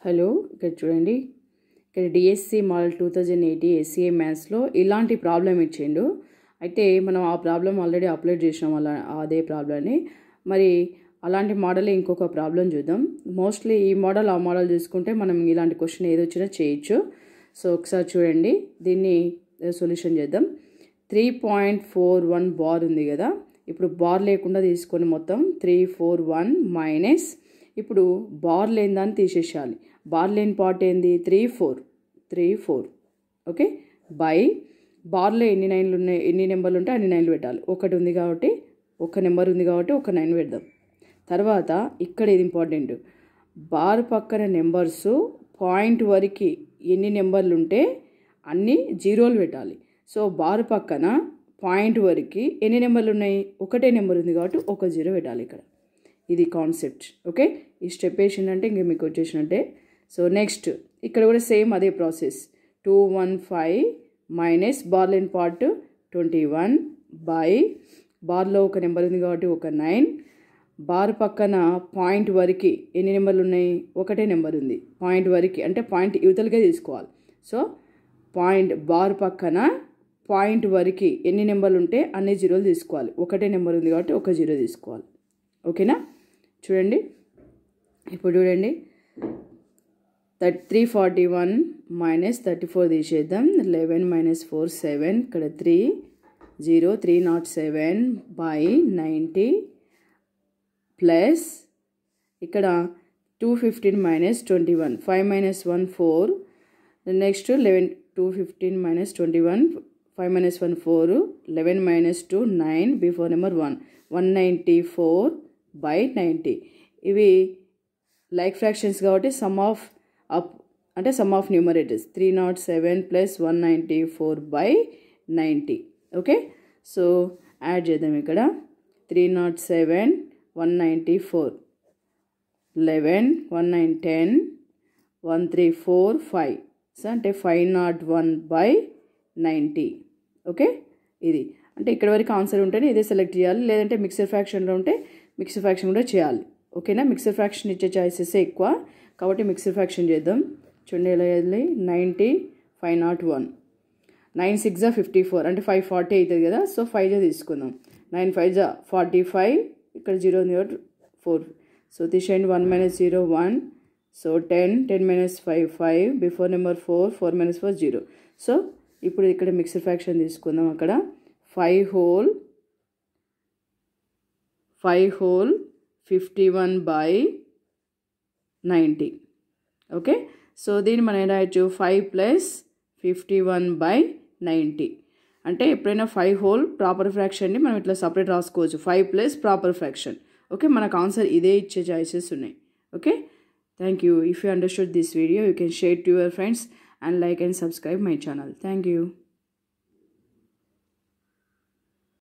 Hello ఇక్కడ చూడండి ఇక్కడ డిఎస్సి మోడల్ 2080 ఎస్సీఏ మ్యాథ్స్లో ఇలాంటి ప్రాబ్లం ఇచ్చిండు. అయితే మనం ఆ ప్రాబ్లం ఆల్రెడీ అప్లోడ్ చేసినాం అదే ప్రాబ్లమ్ని. మరి అలాంటి మోడల్ ఇంకొక ప్రాబ్లం చూద్దాం. మోస్ట్లీ ఈ మోడల్ ఆ మోడల్ చూసుకుంటే మనం ఇలాంటి క్వశ్చన్ ఏది వచ్చినా చేయొచ్చు. సో ఒకసారి చూడండి, దీన్ని సొల్యూషన్ చేద్దాం. 3.41 బార్ ఉంది కదా, ఇప్పుడు బార్ లేకుండా తీసుకొని మొత్తం 341 మైనస్, ఇప్పుడు బార్ లేని దాన్ని తీసేసేయాలి. బార్ లేని పార్ట్ ఏంది? 34 ఓకే, బై బార్లో ఎన్ని నైన్లు ఉన్నాయి, ఎన్ని నెంబర్లు ఉంటే అన్ని నైన్లు పెట్టాలి. ఒకటి ఉంది కాబట్టి ఒక నెంబర్ ఉంది కాబట్టి ఒక 9 పెడదాం. తర్వాత ఇక్కడ ఇది ఇంపార్టెంట్, బార్ పక్కన నెంబర్స్ పాయింట్ వరకు ఎన్ని నెంబర్లు ఉంటే అన్ని జీరోలు పెట్టాలి. సో బార్ పక్కన పాయింట్ వరకు ఎన్ని నెంబర్లు ఉన్నాయి, ఒకటే నెంబర్ ఉంది కాబట్టి ఒక 0 పెట్టాలి ఇక్కడ. ఇది కాన్సెప్ట్. ఓకే, ఈ స్టెప్ వేసిందంటే ఇంక మీకు వచ్చేసినట్టే. సో నెక్స్ట్ ఇక్కడ కూడా సేమ్ అదే ప్రాసెస్. 215 మైనస్ బార్ లేని పార్ట్ 21 బై బార్లో ఒక నెంబర్ ఉంది కాబట్టి ఒక 9, బార్ పక్కన పాయింట్ వరకు ఎన్ని నెంబర్లు ఉన్నాయి, ఒకటే నెంబర్ ఉంది. పాయింట్ వరకు అంటే పాయింట్ యువతలకే తీసుకోవాలి. సో పాయింట్ బార్ పక్కన పాయింట్ వరకు ఎన్ని నెంబర్లు ఉంటే అన్ని జీరోలు తీసుకోవాలి. ఒకటే నెంబర్ ఉంది కాబట్టి ఒక 0 తీసుకోవాలి. ఓకేనా? చూడండి, ఇప్పుడు చూడండి 341 మైనస్ 34 తీసేద్దాం. 11 మైనస్ 4 7, ఇక్కడ 307 బై 90 ప్లస్ ఇక్కడ 215 minus 21, 5 minus 1 4, next 11 215 minus 21, 5 minus 1 4, 11 minus 2 9, before number 1 194 by 90. ఇవి లైక్ ఫ్రాక్షన్స్ కాబట్టి సమ్ ఆఫ్ అప్ అంటే some of numerators 307 plus 194 by 90. Okay, so add చేద్దాం. ఇక్కడ 307 194 11 19 10 134 5, సో అంటే 501 బై 90. ఓకే, ఇది అంటే ఇక్కడ వరకు ఆన్సర్ ఉంటేనే ఇదే సెలెక్ట్ చేయాలి, లేదంటే మిక్సర్ ఫ్రాక్షన్లో ఉంటే మిక్సర్ ఫ్రాక్షన్ కూడా చేయాలి. ఓకేనా? మిక్సర్ ఫ్రాక్షన్ ఇచ్చే చాయిసెస్ ఎక్కువ కాబట్టి మిక్సర్ ఫ్రాక్షన్ చేద్దాం. చూడండి ఎలా చేయాలి. 90 501, 9 6 54 అంటే 540 అవుతుంది కదా. సో 5 తీసుకుందాం. 9 5 45, ఇక్కడ 0 ఉంది కాబట్టి 4. సో తీసేయండి. 1 minus 0 1, so 10 10 minus 5 5, before number 4 4 minus 4 0. So ఇప్పుడు ఇక్కడ మిక్సర్ ఫ్రాక్షన్ తీసుకుందాం. అక్కడ 5 హోల్ 51 బై 90. ఓకే, సో దీన్ని మనం ఏం రాయొచ్చు, 5 ప్లస్ 51 బై 90. అంటే ఎప్పుడైనా 5 హోల్ ప్రాపర్ ఫ్రాక్షన్ని మనం ఇట్లా సపరేట్ రాసుకోవచ్చు, 5 ప్లస్ ప్రాపర్ ఫ్రాక్షన్. ఓకే, మనకు ఆన్సర్ ఇదే ఇచ్చే చాయిసెస్ ఉన్నాయి. Okay, thank you. If you understood this video, you can share to your friends and like and subscribe my channel. Thank you.